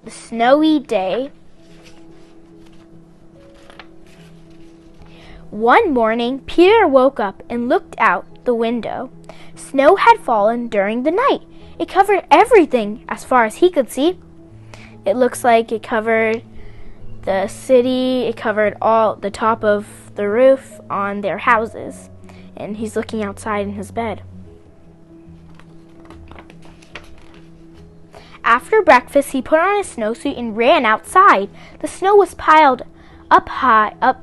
the snowy day. One morning, Peter woke up and looked out the window. Snow had fallen during the night. It covered everything as far as he could see. It looks like it covered the city. It covered all the top of the roof on their houses. And he's looking outside in his bed. After breakfast, he put on his snowsuit and ran outside. The snow was piled up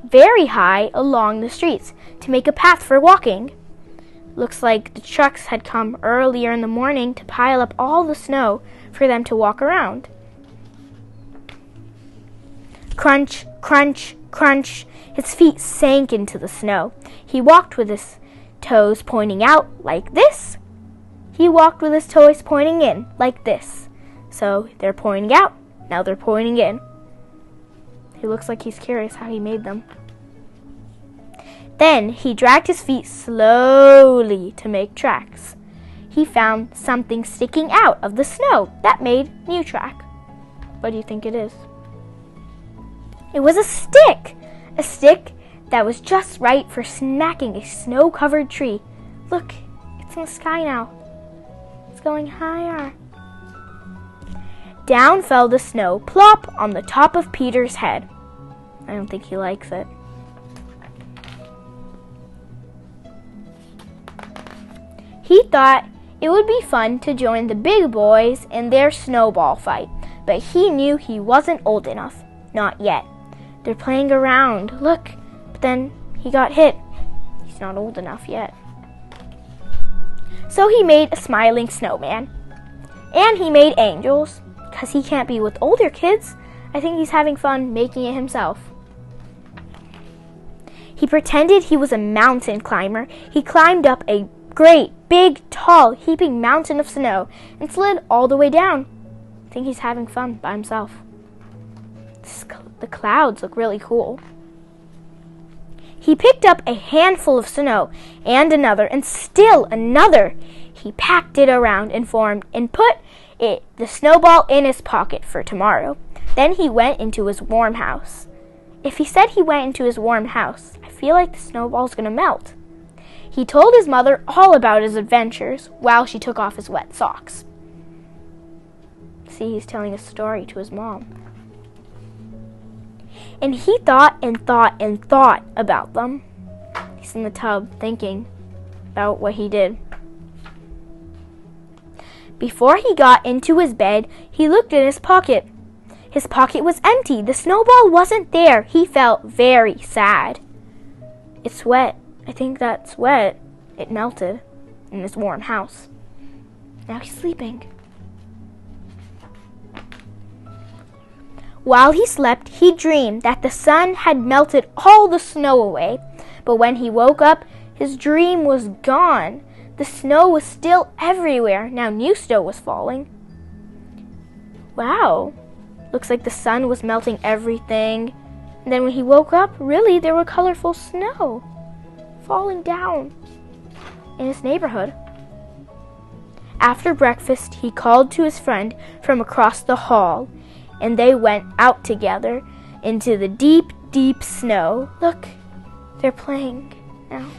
very high along the streets to make a path for walking. Looks like the trucks had come earlier in the morning to pile up all the snow for them to walk around. Crunch, crunch, crunch. His feet sank into the snow. He walked with his toes pointing out like this. He walked with his toes pointing in like this. So they're pointing out, now they're pointing in. He looks like he's curious how he made them. Then he dragged his feet slowly to make tracks. He found something sticking out of the snow that made new track. What do you think it is? It was a stick that was just right for smacking a snow-covered tree. Look, it's in the sky now. It's going higher. Down fell the snow, plop, on the top of Peter's head. I don't think he likes it. He thought it would be fun to join the big boys in their snowball fight, but he knew he wasn't old enough. Not yet. They're playing around. Look, but then he got hit. He's not old enough yet. So he made a smiling snowman. And he made angels. Because he can't be with older kids, I think he's having fun making it himself. He pretended he was a mountain climber. He climbed up a great, big, tall, heaping mountain of snow and slid all the way down. I think he's having fun by himself. The clouds look really cool. He picked up a handful of snow and another and still another. He packed it around and formed and put the snowball in his pocket for tomorrow. Then he went into his warm house. If he said he went into his warm house, I feel like the snowball's going to melt. He told his mother all about his adventures while she took off his wet socks. See, he's telling a story to his mom. And he thought and thought and thought about them. He's in the tub thinking about what he did. Before he got into his bed, he looked in his pocket. His pocket was empty. The snowball wasn't there. He felt very sad. It's wet. I think that's wet. It melted in his warm house. Now he's sleeping. While he slept, he dreamed that the sun had melted all the snow away. But when he woke up, his dream was gone. The snow was still everywhere. Now new snow was falling. Wow. Looks like the sun was melting everything. And then when he woke up, really, there were colorful snow falling down in his neighborhood. After breakfast, he called to his friend from across the hall, and they went out together into the deep, deep snow. Look, they're playing now.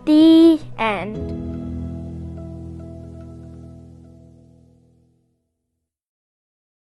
The end.